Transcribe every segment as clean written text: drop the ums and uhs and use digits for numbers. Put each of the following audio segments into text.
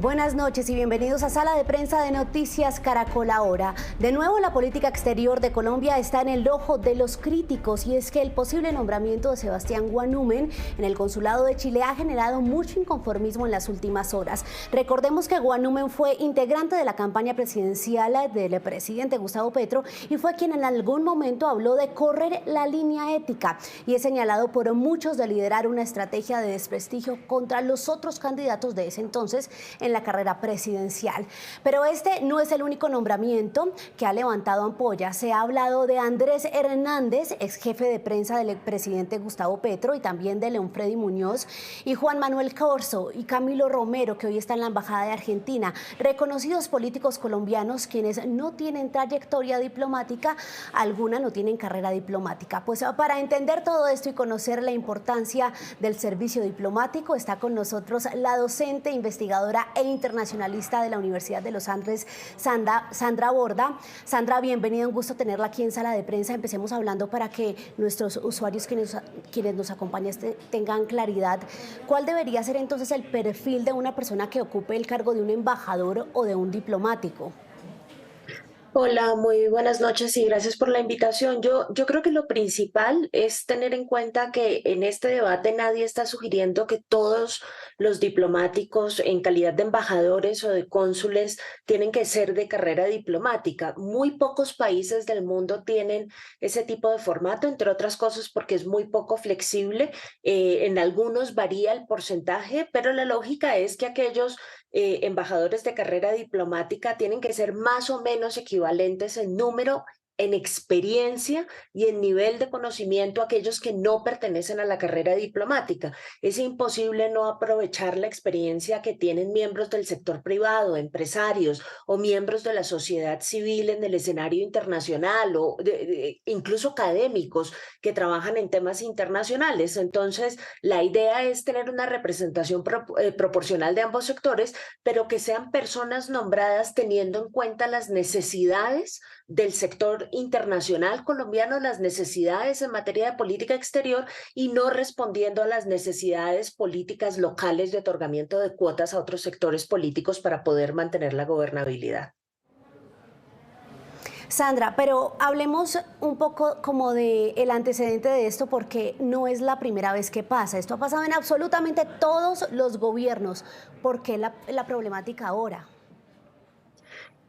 Buenas noches y bienvenidos a Sala de Prensa de Noticias Caracol Ahora. De nuevo, la política exterior de Colombia está en el ojo de los críticos, y es que el posible nombramiento de Sebastián Guanúmen en el consulado de Chile ha generado mucho inconformismo en las últimas horas. Recordemos que Guanúmen fue integrante de la campaña presidencial del presidente Gustavo Petro y fue quien en algún momento habló de correr la línea ética, y es señalado por muchos de liderar una estrategia de desprestigio contra los otros candidatos de ese entonces en la carrera presidencial. Pero este no es el único nombramiento que ha levantado ampollas. Se ha hablado de Andrés Hernández, ex jefe de prensa del presidente Gustavo Petro, y también de León Freddy Muñoz, y Juan Manuel Corzo y Camilo Romero, que hoy está en la Embajada de Argentina, reconocidos políticos colombianos quienes no tienen trayectoria diplomática alguna, no tienen carrera diplomática. Pues para entender todo esto y conocer la importancia del servicio diplomático, está con nosotros la docente, investigadora e internacionalista de la Universidad de los Andes, Sandra Borda. Sandra, bienvenida, un gusto tenerla aquí en Sala de Prensa. Empecemos hablando para que nuestros usuarios quienes nos acompañan tengan claridad. ¿Cuál debería ser entonces el perfil de una persona que ocupe el cargo de un embajador o de un diplomático? Hola, muy buenas noches y gracias por la invitación. Yo creo que lo principal es tener en cuenta que en este debate nadie está sugiriendo que todos los diplomáticos en calidad de embajadores o de cónsules tienen que ser de carrera diplomática. Muy pocos países del mundo tienen ese tipo de formato, entre otras cosas porque es muy poco flexible. En algunos varía el porcentaje, pero la lógica es que aquellos embajadores de carrera diplomática tienen que ser más o menos equivalentes en número, en experiencia y en nivel de conocimiento a aquellos que no pertenecen a la carrera diplomática. Es imposible no aprovechar la experiencia que tienen miembros del sector privado, empresarios o miembros de la sociedad civil en el escenario internacional o incluso académicos que trabajan en temas internacionales. Entonces, la idea es tener una representación proporcional de ambos sectores, pero que sean personas nombradas teniendo en cuenta las necesidades del sector internacional colombiano, las necesidades en materia de política exterior, y no respondiendo a las necesidades políticas locales de otorgamiento de cuotas a otros sectores políticos para poder mantener la gobernabilidad. Sandra, pero hablemos un poco como de el antecedente de esto, porque no es la primera vez que pasa. Esto ha pasado en absolutamente todos los gobiernos. ¿Por qué la problemática ahora?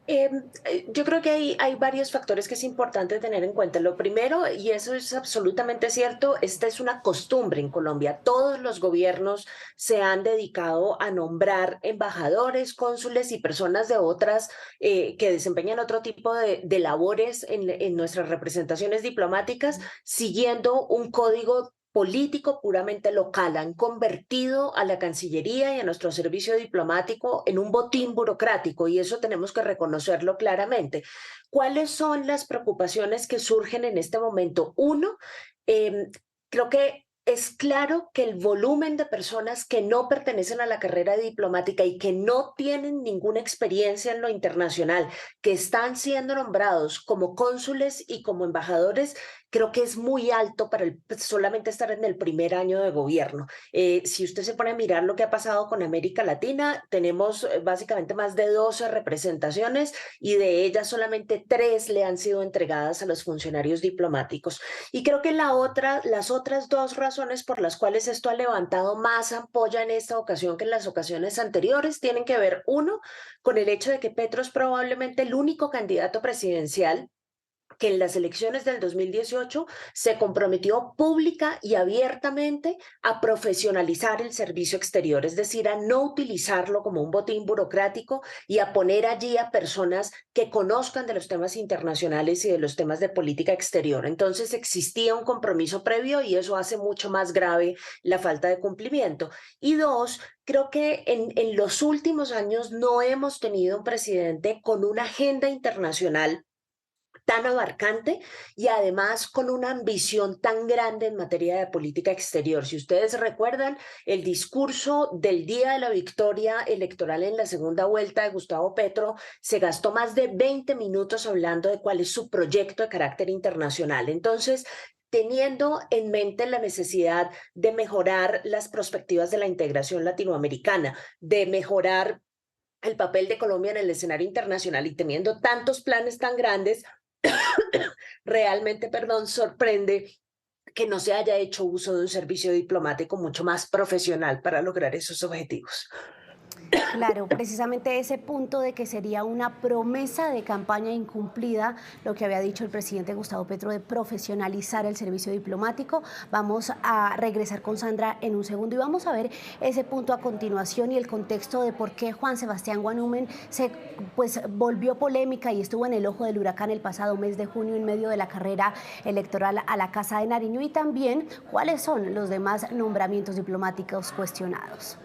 Yo creo que hay varios factores que es importante tener en cuenta. Lo primero, y eso es absolutamente cierto, esta es una costumbre en Colombia. Todos los gobiernos se han dedicado a nombrar embajadores, cónsules y personas de otras que desempeñan otro tipo de labores en nuestras representaciones diplomáticas, siguiendo un código político puramente local. Han convertido a la Cancillería y a nuestro servicio diplomático en un botín burocrático, y eso tenemos que reconocerlo claramente. ¿Cuáles son las preocupaciones que surgen en este momento? Uno, eh, creo que es claro que el volumen de personas que no pertenecen a la carrera diplomática y que no tienen ninguna experiencia en lo internacional, que están siendo nombrados como cónsules y como embajadores, creo que es muy alto para solamente estar en el primer año de gobierno. Si usted se pone a mirar lo que ha pasado con América Latina, tenemos básicamente más de 12 representaciones, y de ellas solamente 3 le han sido entregadas a los funcionarios diplomáticos. Y creo que las otras dos razones por las cuales esto ha levantado más ampolla en esta ocasión que en las ocasiones anteriores tienen que ver, uno, con el hecho de que Petro es probablemente el único candidato presidencial que en las elecciones del 2018 se comprometió pública y abiertamente a profesionalizar el servicio exterior, es decir, a no utilizarlo como un botín burocrático y a poner allí a personas que conozcan de los temas internacionales y de los temas de política exterior. Entonces existía un compromiso previo, y eso hace mucho más grave la falta de cumplimiento. Y dos, creo que en los últimos años no hemos tenido un presidente con una agenda internacional tan abarcante y además con una ambición tan grande en materia de política exterior. Si ustedes recuerdan, el discurso del día de la victoria electoral en la segunda vuelta de Gustavo Petro se gastó más de 20 minutos hablando de cuál es su proyecto de carácter internacional. Entonces, teniendo en mente la necesidad de mejorar las perspectivas de la integración latinoamericana, de mejorar el papel de Colombia en el escenario internacional y teniendo tantos planes tan grandes, realmente, perdón, sorprende que no se haya hecho uso de un servicio diplomático mucho más profesional para lograr esos objetivos. Claro, precisamente ese punto de que sería una promesa de campaña incumplida, lo que había dicho el presidente Gustavo Petro de profesionalizar el servicio diplomático. Vamos a regresar con Sandra en un segundo y vamos a ver ese punto a continuación y el contexto de por qué Juan Sebastián Guanúmen se volvió polémica y estuvo en el ojo del huracán el pasado mes de junio en medio de la carrera electoral a la Casa de Nariño, y también cuáles son los demás nombramientos diplomáticos cuestionados.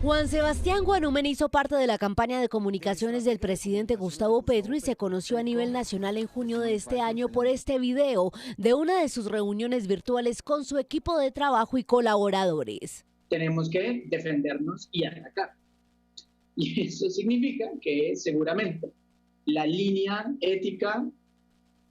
Juan Sebastián Guanúmen hizo parte de la campaña de comunicaciones del presidente Gustavo Petro y se conoció a nivel nacional en junio de este año por este video de una de sus reuniones virtuales con su equipo de trabajo y colaboradores. Tenemos que defendernos y atacar. Y eso significa que seguramente la línea ética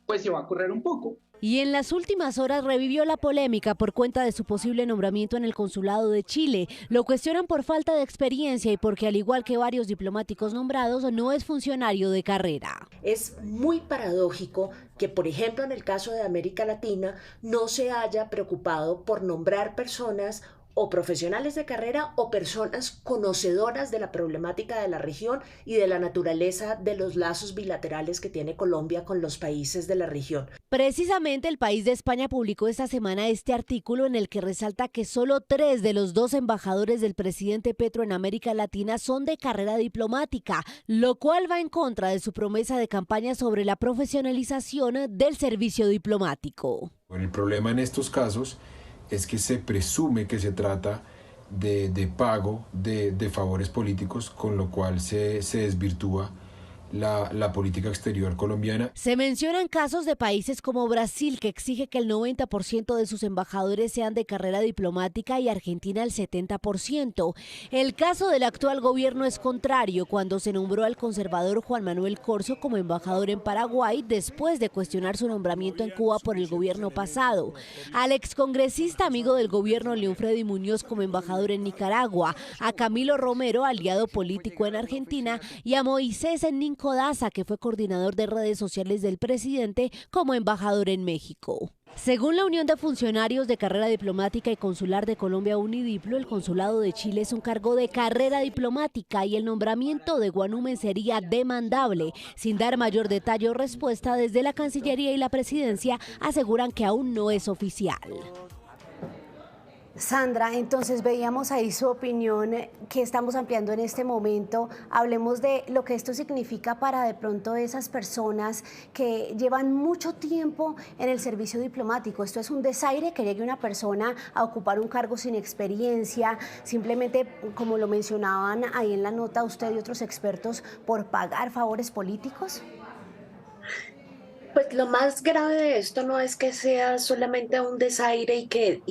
pues se va a correr un poco. Y en las últimas horas revivió la polémica por cuenta de su posible nombramiento en el consulado de Chile. Lo cuestionan por falta de experiencia y porque, al igual que varios diplomáticos nombrados, no es funcionario de carrera. Es muy paradójico que, por ejemplo, en el caso de América Latina, no se haya preocupado por nombrar personas o profesionales de carrera o personas conocedoras de la problemática de la región y de la naturaleza de los lazos bilaterales que tiene Colombia con los países de la región. Precisamente El País de España publicó esta semana este artículo en el que resalta que solo 3 de los 2 embajadores del presidente Petro en América Latina son de carrera diplomática, lo cual va en contra de su promesa de campaña sobre la profesionalización del servicio diplomático. El problema en estos casos es que se presume que se trata de pago de favores políticos, con lo cual se desvirtúa la política exterior colombiana. Se mencionan casos de países como Brasil, que exige que el 90% de sus embajadores sean de carrera diplomática, y Argentina el 70%. El caso del actual gobierno es contrario, cuando se nombró al conservador Juan Manuel Corzo como embajador en Paraguay después de cuestionar su nombramiento en Cuba por el gobierno pasado. Al excongresista amigo del gobierno León Freddy Muñoz como embajador en Nicaragua, a Camilo Romero, aliado político en Argentina, y a Moisés Ninco Daza, que fue coordinador de redes sociales del presidente, como embajador en México. Según la Unión de Funcionarios de Carrera Diplomática y Consular de Colombia, Unidiplo, el Consulado de Chile es un cargo de carrera diplomática y el nombramiento de Guanúmen sería demandable. Sin dar mayor detalle o respuesta, desde la Cancillería y la Presidencia aseguran que aún no es oficial. Sandra, entonces veíamos ahí su opinión que estamos ampliando en este momento. Hablemos de lo que esto significa para de pronto esas personas que llevan mucho tiempo en el servicio diplomático. Esto es un desaire que llegue una persona a ocupar un cargo sin experiencia, simplemente, como lo mencionaban ahí en la nota usted y otros expertos, por pagar favores políticos. Pues lo más grave de esto no es que sea solamente un desaire y que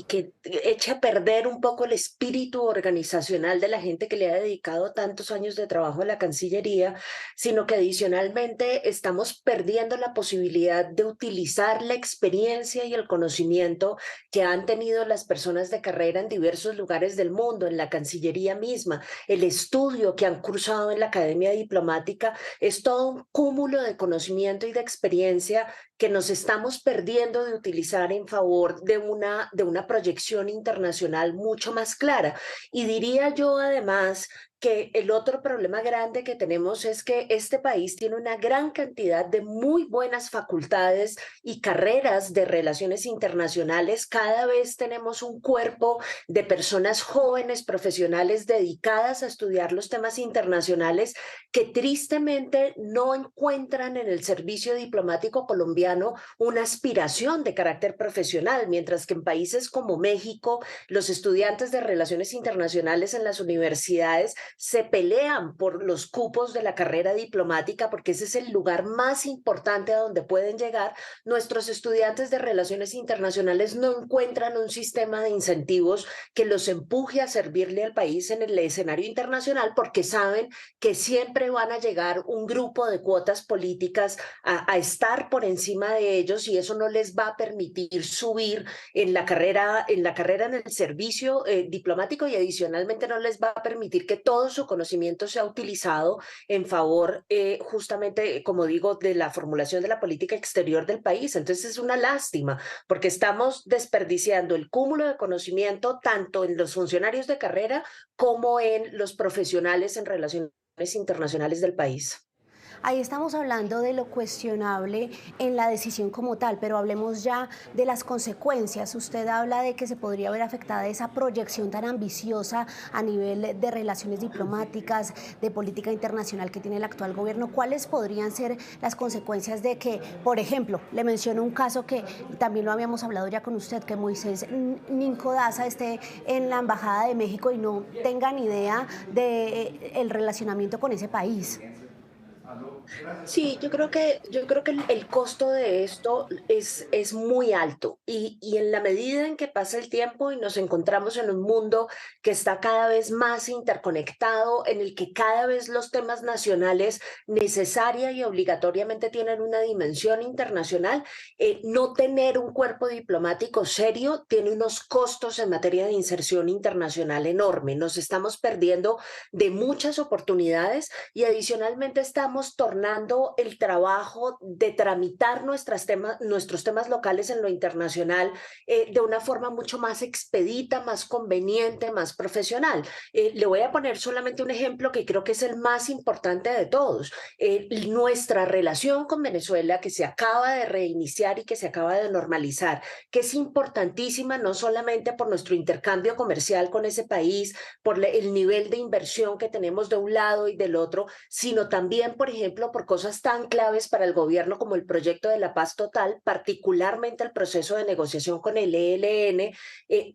eche a perder un poco el espíritu organizacional de la gente que le ha dedicado tantos años de trabajo a la Cancillería, sino que adicionalmente estamos perdiendo la posibilidad de utilizar la experiencia y el conocimiento que han tenido las personas de carrera en diversos lugares del mundo, en la Cancillería misma. El estudio que han cursado en la Academia Diplomática es todo un cúmulo de conocimiento y de experiencia que nos estamos perdiendo de utilizar en favor de una proyección internacional mucho más clara. Y diría yo además que el otro problema grande que tenemos es que este país tiene una gran cantidad de muy buenas facultades y carreras de relaciones internacionales. Cada vez tenemos un cuerpo de personas jóvenes, profesionales dedicadas a estudiar los temas internacionales que tristemente no encuentran en el servicio diplomático colombiano una aspiración de carácter profesional, mientras que en países como México, los estudiantes de relaciones internacionales en las universidades se pelean por los cupos de la carrera diplomática porque ese es el lugar más importante a donde pueden llegar. Nuestros estudiantes de relaciones internacionales no encuentran un sistema de incentivos que los empuje a servirle al país en el escenario internacional porque saben que siempre van a llegar un grupo de cuotas políticas a estar por encima de ellos y eso no les va a permitir subir en la carrera en el servicio diplomático y adicionalmente no les va a permitir que todos todo su conocimiento sea utilizado en favor, justamente, como digo, de la formulación de la política exterior del país. Entonces es una lástima, porque estamos desperdiciando el cúmulo de conocimiento tanto en los funcionarios de carrera como en los profesionales en relaciones internacionales del país. Ahí estamos hablando de lo cuestionable en la decisión como tal, pero hablemos ya de las consecuencias. Usted habla de que se podría ver afectada esa proyección tan ambiciosa a nivel de relaciones diplomáticas, de política internacional que tiene el actual gobierno. ¿Cuáles podrían ser las consecuencias de que, por ejemplo, le menciono un caso que también lo habíamos hablado ya con usted, que Moisés Ninco Daza esté en la Embajada de México y no tenga ni idea del relacionamiento con ese país? Sí, yo creo que el costo de esto es muy alto y en la medida en que pasa el tiempo y nos encontramos en un mundo que está cada vez más interconectado, en el que cada vez los temas nacionales necesaria y obligatoriamente tienen una dimensión internacional, no tener un cuerpo diplomático serio tiene unos costos en materia de inserción internacional enorme. Nos estamos perdiendo de muchas oportunidades y adicionalmente estamos tornando el trabajo de tramitar nuestros temas locales en lo internacional de una forma mucho más expedita, más conveniente, más profesional. Le voy a poner solamente un ejemplo que creo que es el más importante de todos. Nuestra relación con Venezuela, que se acaba de reiniciar y que se acaba de normalizar, que es importantísima no solamente por nuestro intercambio comercial con ese país, por el nivel de inversión que tenemos de un lado y del otro, sino también, por ejemplo, por cosas tan claves para el gobierno como el proyecto de la paz total, particularmente el proceso de negociación con el ELN,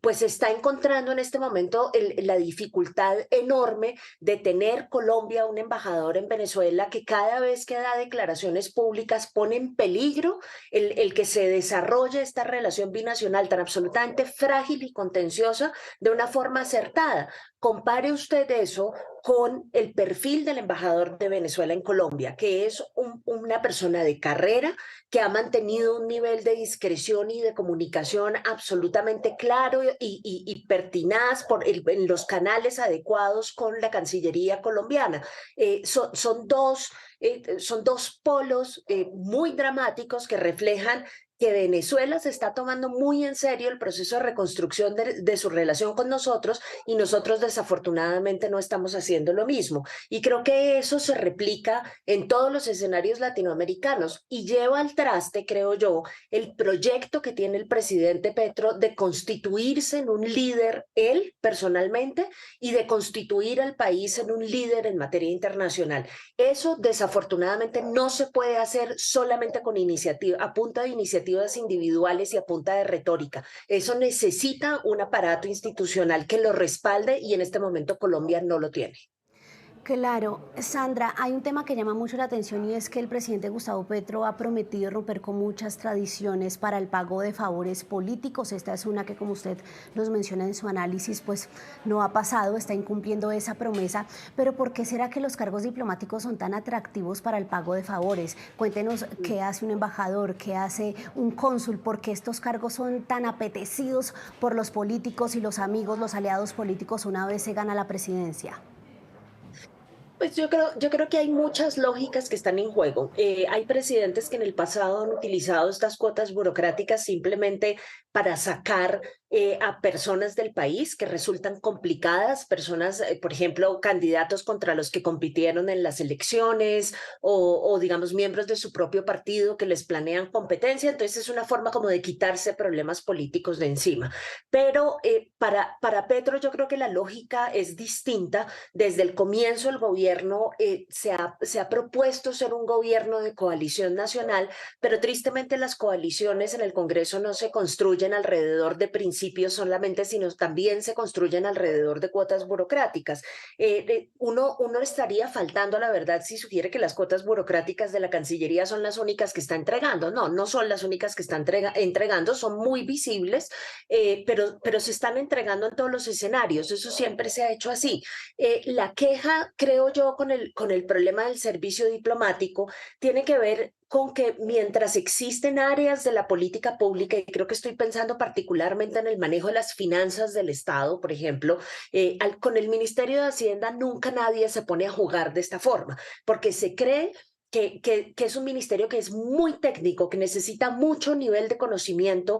pues está encontrando en este momento la dificultad enorme de tener Colombia un embajador en Venezuela que cada vez que da declaraciones públicas pone en peligro el que se desarrolle esta relación binacional tan absolutamente frágil y contenciosa de una forma acertada. Compare usted eso con el perfil del embajador de Venezuela en Colombia, que es una persona de carrera que ha mantenido un nivel de discreción y de comunicación absolutamente claro y pertinaz en los canales adecuados con la Cancillería colombiana. Son dos polos muy dramáticos que reflejan que Venezuela se está tomando muy en serio el proceso de reconstrucción de su relación con nosotros y nosotros desafortunadamente no estamos haciendo lo mismo. Y creo que eso se replica en todos los escenarios latinoamericanos y lleva al traste, creo yo, el proyecto que tiene el presidente Petro de constituirse en un líder, él personalmente, y de constituir al país en un líder en materia internacional. Eso desafortunadamente no se puede hacer solamente con iniciativa, a punta de iniciativas individuales y a punta de retórica. Eso necesita un aparato institucional que lo respalde y en este momento Colombia no lo tiene. Claro, Sandra, hay un tema que llama mucho la atención y es que el presidente Gustavo Petro ha prometido romper con muchas tradiciones para el pago de favores políticos. Esta es una que, como usted nos menciona en su análisis, pues no ha pasado, está incumpliendo esa promesa. Pero ¿por qué será que los cargos diplomáticos son tan atractivos para el pago de favores? Cuéntenos qué hace un embajador, qué hace un cónsul, por qué estos cargos son tan apetecidos por los políticos y los amigos, los aliados políticos una vez se gana la presidencia. Pues yo creo que hay muchas lógicas que están en juego. Hay presidentes que en el pasado han utilizado estas cuotas burocráticas simplemente para sacar a personas del país que resultan complicadas, personas, por ejemplo, candidatos contra los que compitieron en las elecciones o, digamos, miembros de su propio partido que les planean competencia. Entonces es una forma como de quitarse problemas políticos de encima. Pero para Petro yo creo que la lógica es distinta. Desde el comienzo el gobierno se ha propuesto ser un gobierno de coalición nacional, pero tristemente las coaliciones en el Congreso no se construyen alrededor de principios solamente, sino también se construyen alrededor de cuotas burocráticas. Uno estaría faltando a la verdad si sugiere que las cuotas burocráticas de la Cancillería son las únicas que está entregando. No, no son las únicas que están entregando, son muy visibles, pero se están entregando en todos los escenarios. Eso siempre se ha hecho así. La queja, creo yo, con el problema del servicio diplomático tiene que ver con que mientras existen áreas de la política pública, y creo que estoy pensando particularmente en el manejo de las finanzas del Estado, por ejemplo, con el Ministerio de Hacienda nunca nadie se pone a jugar de esta forma, porque se cree que es un ministerio que es muy técnico, que necesita mucho nivel de conocimiento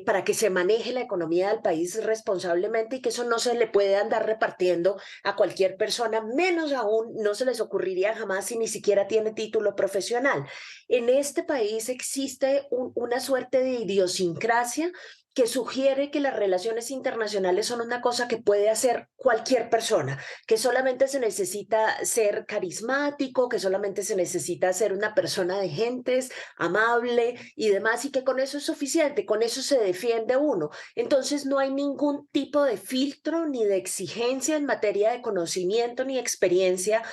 para que se maneje la economía del país responsablemente y que eso no se le puede andar repartiendo a cualquier persona, menos aún no se les ocurriría jamás si ni siquiera tiene título profesional. En este país existe una suerte de idiosincrasia que sugiere que las relaciones internacionales son una cosa que puede hacer cualquier persona, que solamente se necesita ser carismático, que solamente se necesita ser una persona de gentes, amable y demás, y que con eso es suficiente, con eso se defiende uno. Entonces no hay ningún tipo de filtro ni de exigencia en materia de conocimiento ni experiencia,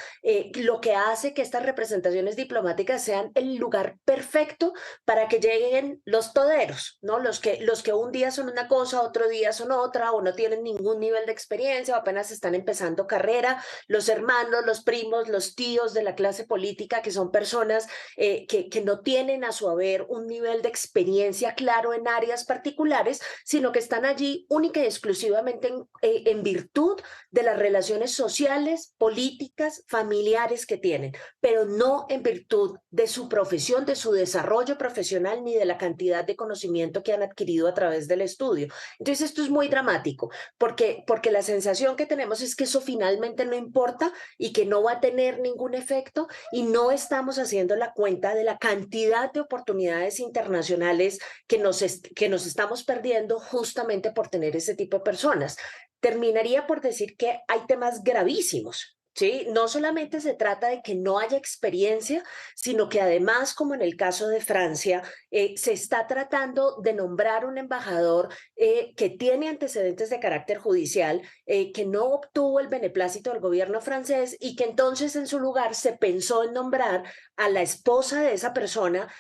lo que hace que estas representaciones diplomáticas sean el lugar perfecto para que lleguen los toderos, ¿no? Los que un día son una cosa, otro día son otra, o no tienen ningún nivel de experiencia, o apenas están empezando carrera, los hermanos, los primos, los tíos de la clase política, que son personas que no tienen a su haber un nivel de experiencia claro en áreas particulares, sino que están allí única y exclusivamente en virtud de las relaciones sociales, políticas, familiares que tienen, pero no en virtud de su profesión, de su desarrollo profesional, ni de la cantidad de conocimiento que han adquirido a través del estudio. Entonces esto es muy dramático, porque la sensación que tenemos es que eso finalmente no importa y que no va a tener ningún efecto, y no estamos haciendo la cuenta de la cantidad de oportunidades internacionales que nos estamos perdiendo justamente por tener ese tipo de personas. Terminaría por decir que hay temas gravísimos. Sí, no solamente se trata de que no haya experiencia, sino que además, como en el caso de Francia, se está tratando de nombrar un embajador que tiene antecedentes de carácter judicial, que no obtuvo el beneplácito del gobierno francés y que entonces en su lugar se pensó en nombrar a la esposa de esa persona,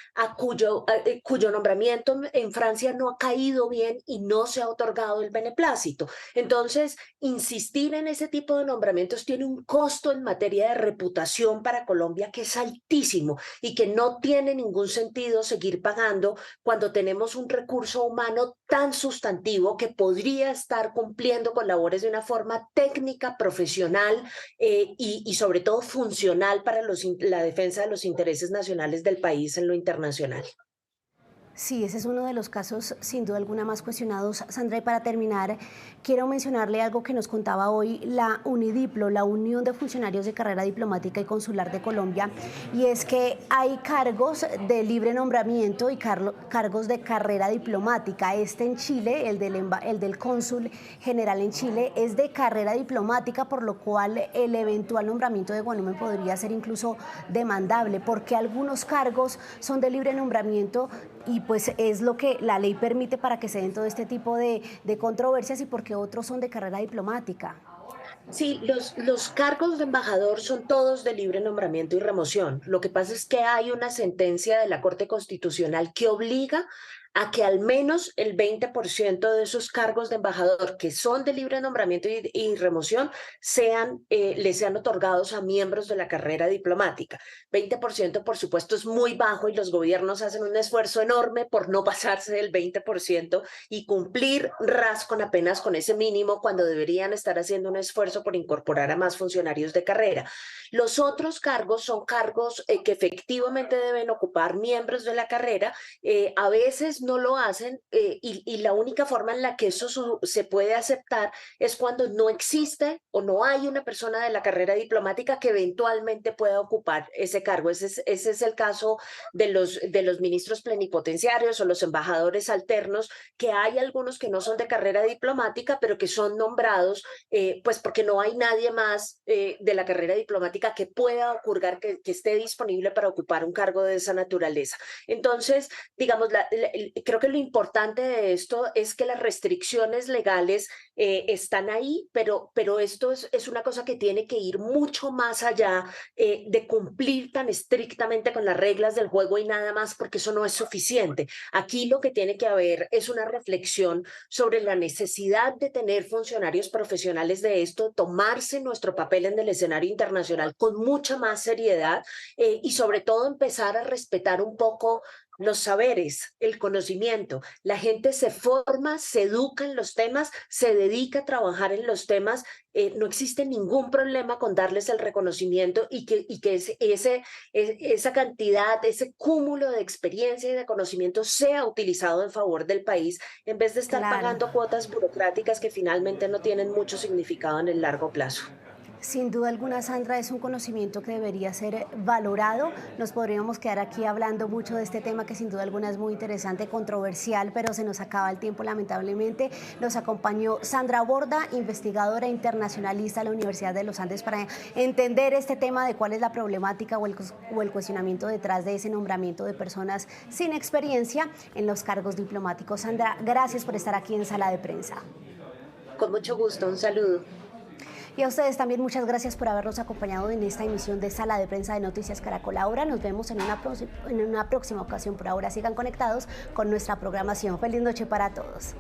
cuyo nombramiento en Francia no ha caído bien y no se ha otorgado el beneplácito. Entonces, insistir en ese tipo de nombramientos tiene un costo en materia de reputación para Colombia que es altísimo y que no tiene ningún sentido seguir pagando cuando tenemos un recurso humano tan sustantivo que podría estar cumpliendo con labores de una forma técnica, profesional y sobre todo funcional para la defensa de los intereses nacionales del país en lo internacional. Sí, ese es uno de los casos sin duda alguna más cuestionados. Sandra, y para terminar, quiero mencionarle algo que nos contaba hoy la UNIDIPLO, la Unión de Funcionarios de Carrera Diplomática y Consular de Colombia, y es que hay cargos de libre nombramiento y cargos de carrera diplomática. Este en Chile, el del cónsul general en Chile, es de carrera diplomática, por lo cual el eventual nombramiento de Guanúmen podría ser incluso demandable, porque algunos cargos son de libre nombramiento y pues es lo que la ley permite para que se den todo este tipo de controversias, y porque otros son de carrera diplomática. Sí, los cargos de embajador son todos de libre nombramiento y remoción. Lo que pasa es que hay una sentencia de la Corte Constitucional que obliga a que al menos el 20% de esos cargos de embajador que son de libre nombramiento y remoción les sean otorgados a miembros de la carrera diplomática. 20%, por supuesto, es muy bajo y los gobiernos hacen un esfuerzo enorme por no pasarse del 20% y cumplir apenas con ese mínimo, cuando deberían estar haciendo un esfuerzo por incorporar a más funcionarios de carrera. Los otros cargos son cargos que efectivamente deben ocupar miembros de la carrera. A veces no lo hacen y la única forma en la que eso se puede aceptar es cuando no existe o no hay una persona de la carrera diplomática que eventualmente pueda ocupar ese cargo. Ese es el caso de los ministros plenipotenciarios o los embajadores alternos, que hay algunos que no son de carrera diplomática, pero que son nombrados pues porque no hay nadie más de la carrera diplomática que pueda ocurrir, que esté disponible para ocupar un cargo de esa naturaleza. Entonces, digamos, creo que lo importante de esto es que las restricciones legales están ahí, pero esto es una cosa que tiene que ir mucho más allá de cumplir tan estrictamente con las reglas del juego y nada más, porque eso no es suficiente. Aquí lo que tiene que haber es una reflexión sobre la necesidad de tener funcionarios profesionales de esto, tomarse nuestro papel en el escenario internacional con mucha más seriedad y sobre todo empezar a respetar un poco los saberes, el conocimiento. La gente se forma, se educa en los temas, se dedica a trabajar en los temas. No existe ningún problema con darles el reconocimiento y que esa cantidad, ese cúmulo de experiencia y de conocimiento sea utilizado en favor del país en vez de estar pagando cuotas burocráticas que finalmente no tienen mucho significado en el largo plazo. Sin duda alguna, Sandra, es un conocimiento que debería ser valorado. Nos podríamos quedar aquí hablando mucho de este tema que sin duda alguna es muy interesante, controversial, pero se nos acaba el tiempo lamentablemente. Nos acompañó Sandra Borda, investigadora internacionalista de la Universidad de los Andes, para entender este tema de cuál es la problemática o el cuestionamiento detrás de ese nombramiento de personas sin experiencia en los cargos diplomáticos. Sandra, gracias por estar aquí en Sala de Prensa. Con mucho gusto, un saludo. Y a ustedes también muchas gracias por habernos acompañado en esta emisión de Sala de Prensa de Noticias Caracol. Ahora nos vemos en una próxima ocasión. Por ahora sigan conectados con nuestra programación. Feliz noche para todos.